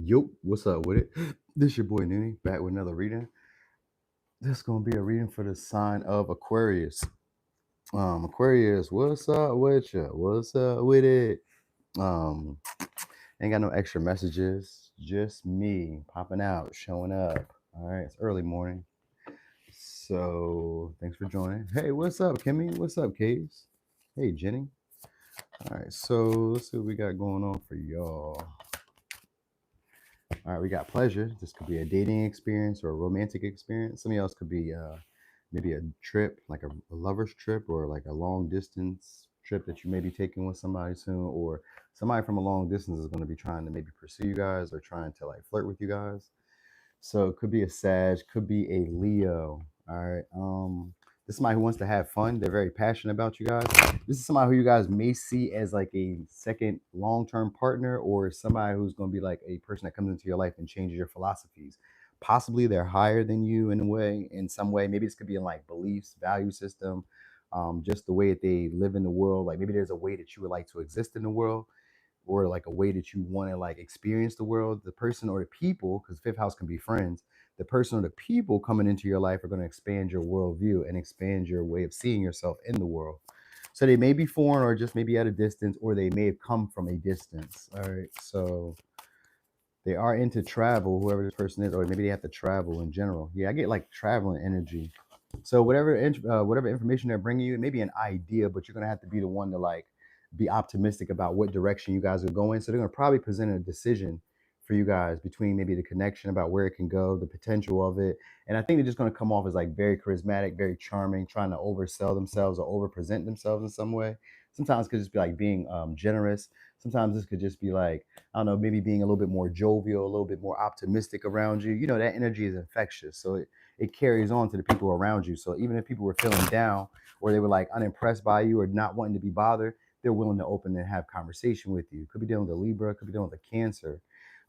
Yo, what's up with it? This your boy Nini back with another reading. This is gonna be a reading for the sign of Aquarius. Aquarius, what's up with you? What's up with it? Um, ain't got no extra messages, just me popping out, showing up. All right, it's early morning, so thanks for joining. Hey, what's up, Kimmy? What's up, Caves? Hey, Jenny. All right, so let's see what we got going on for y'all. All right, we got pleasure. This could be a dating experience or a romantic experience. Something else could be maybe a trip, like a lover's trip, or like a long distance trip that you may be taking with somebody soon, or somebody from a long distance is going to be trying to maybe pursue you guys or trying to like flirt with you guys. So it could be a Sag, could be a Leo. All right. This is somebody who wants to have fun. They're very passionate about you guys. This is somebody who you guys may see as like a second long-term partner, or somebody who's going to be like a person that comes into your life and changes your philosophies. Possibly they're higher than you in a way, in some way. Maybe this could be in like beliefs, value system, just the way that they live in the world. Like maybe there's a way that you would like to exist in the world, or like a way that you want to like experience the world. The person or the people, because fifth house can be friends, the person or the people coming into your life are going to expand your worldview and expand your way of seeing yourself in the world. So they may be foreign or just maybe at a distance, or they may have come from a distance. All right, so they are into travel, whoever this person is, or maybe they have to travel in general. Yeah, I get like traveling energy. So whatever information they're bringing you, it may be an idea, but you're gonna have to be the one to like be optimistic about what direction you guys are going. So they're gonna probably present a decision for you guys between maybe the connection about where it can go, the potential of it, and I think they're just gonna come off as like very charismatic, very charming, trying to oversell themselves or overpresent themselves in some way. Sometimes it could just be like being generous. Sometimes this could just be like, I don't know, maybe being a little bit more jovial, a little bit more optimistic around you. You know, that energy is infectious. So it carries on to the people around you. So even if people were feeling down, or they were like unimpressed by you or not wanting to be bothered, they're willing to open and have conversation with you. Could be dealing with a Libra, could be dealing with a Cancer.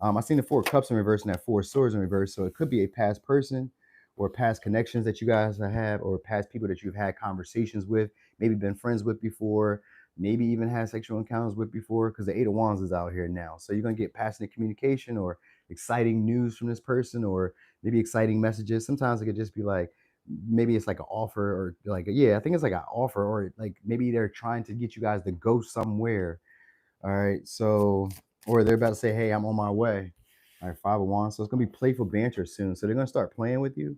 I seen the Four of Cups in reverse and that Four of Swords in reverse. So it could be a past person or past connections that you guys have, or past people that you've had conversations with, maybe been friends with before, maybe even had sexual encounters with before, because the Eight of Wands is out here now. So you're going to get passionate communication or exciting news from this person, or maybe exciting messages. Sometimes it could just be like, maybe it's like an offer, or like, yeah, I think it's like an offer, or like maybe they're trying to get you guys to go somewhere. All right. So, or they're about to say, hey, I'm on my way. All right, Five of Wands. So it's going to be playful banter soon. So they're going to start playing with you.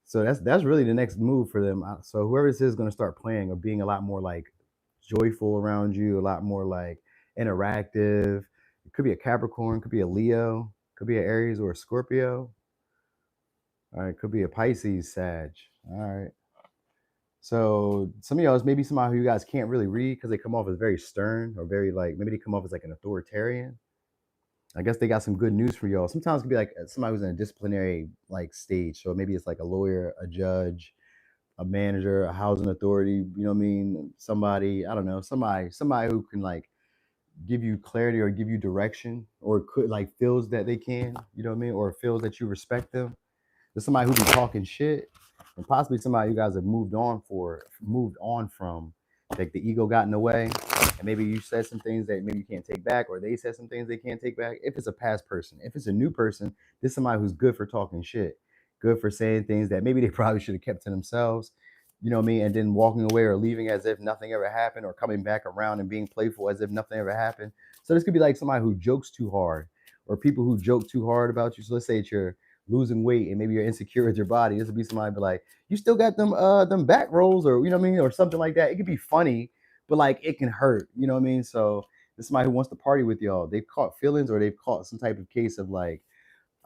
So that's really the next move for them. So whoever this is going to start playing or being a lot more like joyful around you, a lot more like interactive. It could be a Capricorn, could be a Leo, could be an Aries or a Scorpio. All right, could be a Pisces, Sag. All right. So some of y'all is maybe somebody who you guys can't really read because they come off as very stern, or very like, maybe they come off as like an authoritarian. I guess they got some good news for y'all. Sometimes it could be like somebody who's in a disciplinary like stage. So maybe it's like a lawyer, a judge, a manager, a housing authority, you know what I mean? Somebody, I don't know, somebody who can like give you clarity or give you direction, or could like feels that they can, you know what I mean? Or feels that you respect them. There's somebody who be talking shit, and possibly somebody you guys have moved on from. Like the ego got in the way, and maybe you said some things that maybe you can't take back, or they said some things they can't take back. If it's a past person, if it's a new person, this is somebody who's good for talking shit, good for saying things that maybe they probably should have kept to themselves. You know what I mean? And then walking away or leaving as if nothing ever happened, or coming back around and being playful as if nothing ever happened. So this could be like somebody who jokes too hard, or people who joke too hard about you. So let's say it's your losing weight and maybe you're insecure with your body. This would be somebody be like, you still got them back rolls, or you know what I mean, or something like that. It could be funny, but like it can hurt, you know what I mean? So this is somebody who wants to party with y'all. They've caught feelings, or they've caught some type of case of like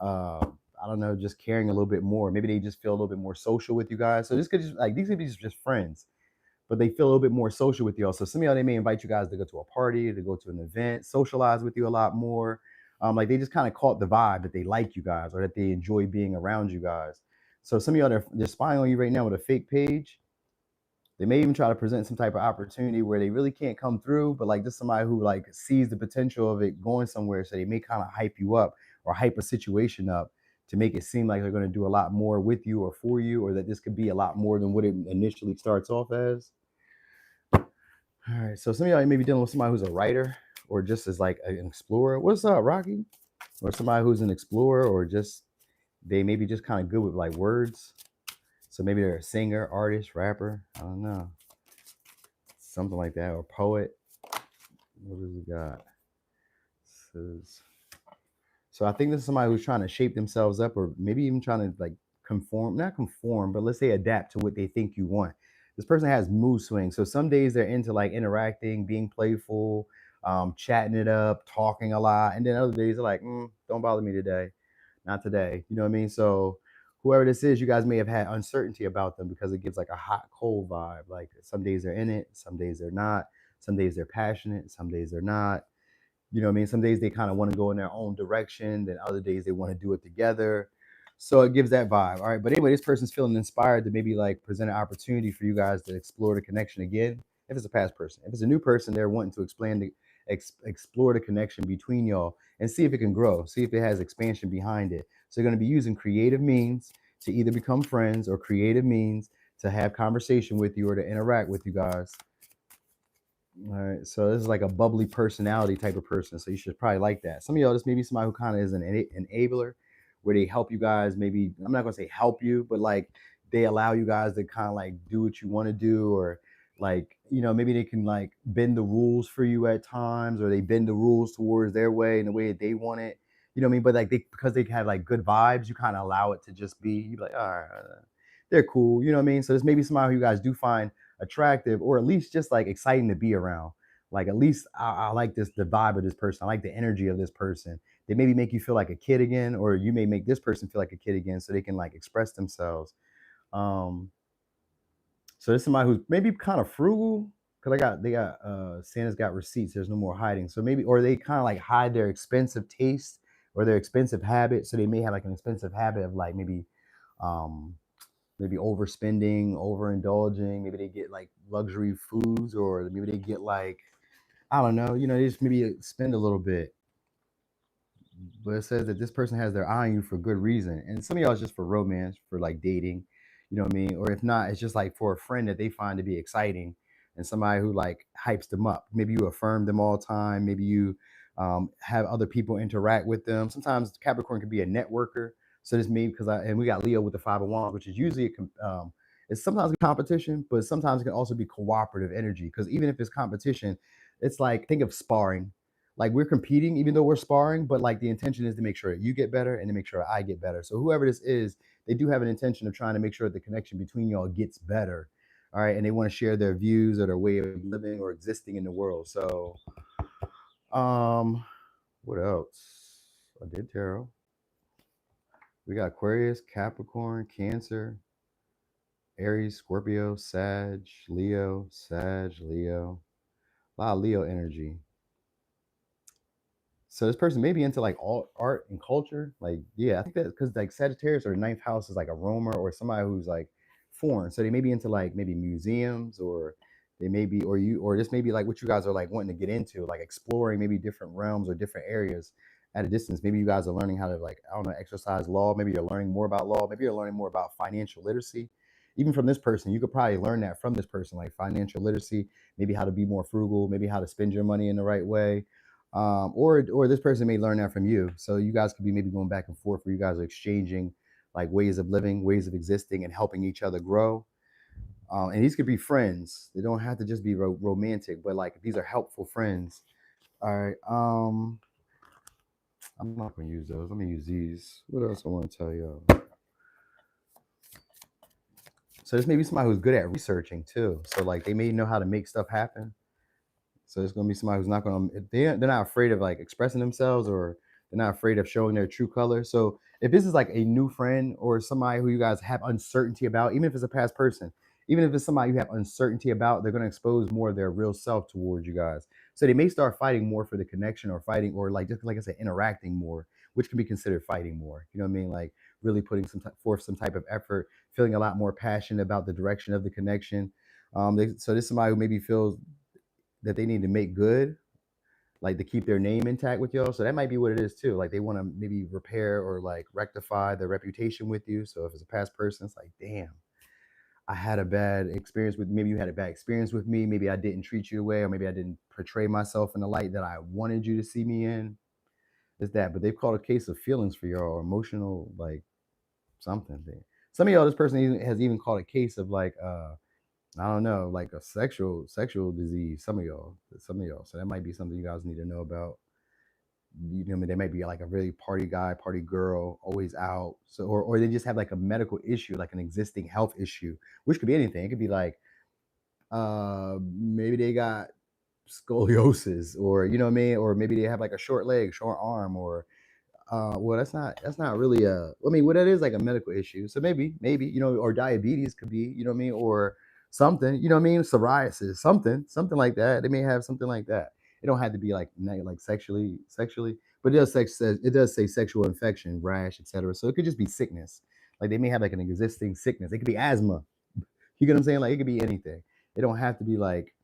uh I don't know, just caring a little bit more. Maybe they just feel a little bit more social with you guys. So this could just like, these could be just friends, but they feel a little bit more social with y'all. So some of y'all, they may invite you guys to go to a party, to go to an event, socialize with you a lot more. Like they just kind of caught the vibe that they like you guys, or that they enjoy being around you guys. So some of y'all, they're spying on you right now with a fake page. They may even try to present some type of opportunity where they really can't come through, but like this somebody who like sees the potential of it going somewhere. So they may kind of hype you up, or hype a situation up to make it seem like they're going to do a lot more with you or for you, or that this could be a lot more than what it initially starts off as. All right, so some of y'all may be dealing with somebody who's a writer, or just as like an explorer. What's up, Rocky? or somebody who's an explorer, or just they maybe just kind of good with like words. So maybe they're a singer, artist, rapper. I don't know, something like that, or poet. What does it got? Says so. I think this is somebody who's trying to shape themselves up, or maybe even trying to like conform, not conform, but let's say adapt to what they think you want. This person has mood swings. So some days they're into like interacting, being playful, chatting it up, talking a lot, and then other days they're like, don't bother me today, not today. You know what I mean? So whoever this is, you guys may have had uncertainty about them because it gives like a hot cold vibe. Like some days they're in it, some days they're not. Some days they're passionate, some days they're not. You know what I mean? Some days they kind of want to go in their own direction, then other days they want to do it together. So it gives that vibe. All right. But anyway, this person's feeling inspired to maybe like present an opportunity for you guys to explore the connection again. If it's a past person, if it's a new person, they're wanting to explore the connection between y'all and see if it can grow, see if it has expansion behind it. So they're going to be using creative means to either become friends or creative means to have conversation with you or to interact with you guys. All right, so this is like a bubbly personality type of person, so you should probably like that. Some of y'all, this may be somebody who kind of is an enabler, where they help you guys. Maybe I'm not gonna say help you, but like they allow you guys to kind of like do what you want to do, or like maybe they can like bend the rules for you at times, or they bend the rules towards their way in the way that they want it. You know what I mean? But like because they have like good vibes, you kind of allow it to just be. You be like, all right, they're cool. You know what I mean? So this may be somebody who you guys do find attractive, or at least just like exciting to be around. Like at least I like the vibe of this person. I like the energy of this person. They maybe make you feel like a kid again, or you may make this person feel like a kid again, so they can like express themselves. Um, so there's somebody who's maybe kind of frugal, because they got Santa's got receipts. There's no more hiding. So maybe, or they kind of like hide their expensive taste or their expensive habit. So they may have like an expensive habit of like um, maybe overspending, overindulging. Maybe they get like luxury foods, or maybe they get like I don't know. They just maybe spend a little bit. But it says that this person has their eye on you for good reason, and some of y'all is just for romance, for like dating. You know what I mean? Or if not, it's just like for a friend that they find to be exciting, and somebody who like hypes them up. Maybe you affirm them all the time. Maybe you have other people interact with them. Sometimes Capricorn could be a networker. So this me because and we got Leo with the Five of Wands, which is usually it's sometimes a competition, but sometimes it can also be cooperative energy. Because even if it's competition, it's like think of sparring. Like we're competing, even though we're sparring, but like the intention is to make sure that you get better and to make sure I get better. So whoever this is, they do have an intention of trying to make sure that the connection between y'all gets better. All right. And they want to share their views or their way of living or existing in the world. So um what else? I did tarot. We got Aquarius, Capricorn, Cancer, Aries, Scorpio, Sag, Leo. A lot of Leo energy. So this person may be into like all art and culture. Like, yeah, I think that because like Sagittarius or ninth house is like a roamer or somebody who's like foreign. So they may be into like maybe museums, or they may be, or this may be like what you guys are like wanting to get into, like exploring maybe different realms or different areas at a distance. Maybe you guys are learning how to like, I don't know, exercise law. Maybe you're learning more about law. Maybe you're learning more about financial literacy. Even from this person, you could probably learn that from this person, like financial literacy, maybe how to be more frugal, maybe how to spend your money in the right way, or this person may learn that from you. So you guys could be maybe going back and forth, where you guys are exchanging like ways of living, ways of existing, and helping each other grow. And these could be friends. They don't have to just be romantic, but like these are helpful friends. All right. I'm not gonna use those. Let me use these. What else I want to tell you? So this may be somebody who's good at researching too. So like they may know how to make stuff happen. So it's gonna be somebody who's not gonna they're not afraid of like expressing themselves, or they're not afraid of showing their true color. So if this is like a new friend or somebody who you guys have uncertainty about, even if it's a past person, even if it's somebody you have uncertainty about, they're gonna expose more of their real self towards you guys. So they may start fighting more for the connection, or fighting, or like just like I said, interacting more, which can be considered fighting more. You know what I mean? Like really putting forth some type of effort, feeling a lot more passionate about the direction of the connection. So this is somebody who maybe feels that they need to make good, like to keep their name intact with y'all. So that might be what it is too. Like they want to maybe repair or like rectify their reputation with you. So if it's a past person, it's like, damn, I had a bad experience with, maybe you had a bad experience with me. Maybe I didn't treat you the way, or maybe I didn't portray myself in the light that I wanted you to see me in. It's that, but they've called a case of feelings for y'all, or emotional, like something. Some of y'all, this person has even called a case of like, I don't know, like a sexual disease. Some of y'all. So that might be something you guys need to know about. You know, what I mean, they might be like a really party guy, party girl, always out. So, or they just have like a medical issue, like an existing health issue, which could be anything. It could be like, maybe they got scoliosis, or you know what I mean, or maybe they have like a short leg, short arm, or well, that's not really a. I mean, what that is like a medical issue. So maybe you know, or diabetes could be, you know what I mean, or something, you know what I mean, psoriasis, something like that. They may have something like that. It don't have to be like like sexually, but it does say sexual infection, rash, etc. So it could just be sickness. Like they may have like an existing sickness. It could be asthma. You get what I'm saying? Like it could be anything. It don't have to be like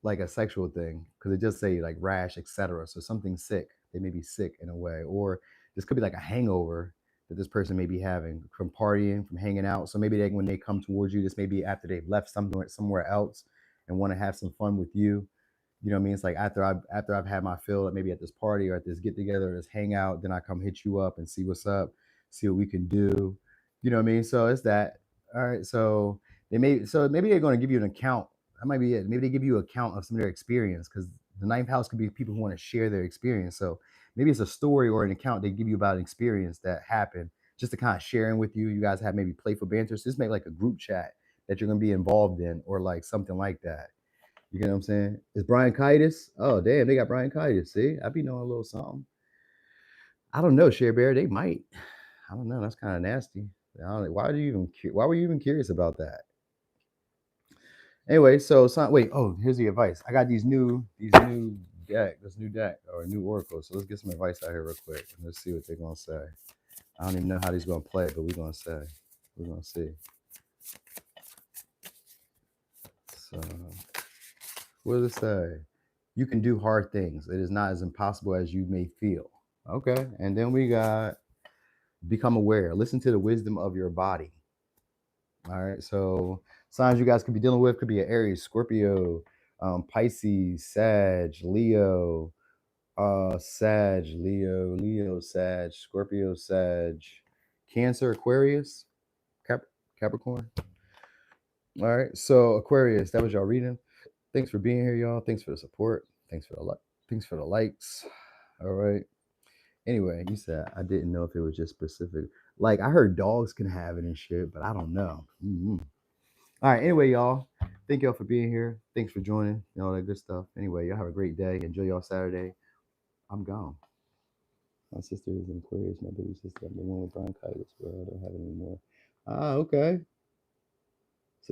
a sexual thing, because it just say like rash, etc. So something sick. They may be sick in a way, or this could be like a hangover that this person may be having from partying, from hanging out. So maybe when they come towards you, this may be after they've left somewhere else and want to have some fun with you. You know what I mean? It's like after I've had my fill, maybe at this party or at this get together or this hangout, then I come hit you up and see what's up, see what we can do. You know what I mean? So it's that. All right. So maybe they're going to give you an account. That might be it. Maybe they give you an account of some of their experience, because the ninth house could be people who want to share their experience. So maybe it's a story or an account they give you about an experience that happened, just to kind of sharing with you. You guys have maybe playful banter. So this may be like a group chat that you're going to be involved in, or like something like that. You get what I'm saying? Is Brian Kitis? Oh, damn, they got Brian Kitis. See, I be knowing a little something. I don't know, Share Bear. They might. I don't know. That's kind of nasty. Why do you even? Why were you even curious about that? Anyway, wait. Oh, here's the advice. I got this new deck or new oracle. So let's get some advice out here real quick, and let's see what they're gonna say. I don't even know how these gonna play, but we're gonna say. We're gonna see. So, what does it say? You can do hard things. It is not as impossible as you may feel. Okay. And then we got become aware. Listen to the wisdom of your body. All right. So signs you guys could be dealing with could be an Aries, Scorpio, Pisces, Sag, Leo, Leo, Sag, Scorpio, Sag, Cancer, Aquarius, Capricorn. All right. So Aquarius, that was y'all reading. Thanks for being here, y'all. Thanks for the support. Thanks for the likes. All right. Anyway, you said I didn't know if it was just specific. Like I heard dogs can have it and shit, but I don't know. All right. Anyway, y'all. Thank y'all for being here. Thanks for joining and all that good stuff. Anyway, y'all have a great day. Enjoy y'all Saturday. I'm gone. My sister is in Aquarius. My baby sister. I'm the one with bronchitis, bro. I don't have it anymore. Ah, okay.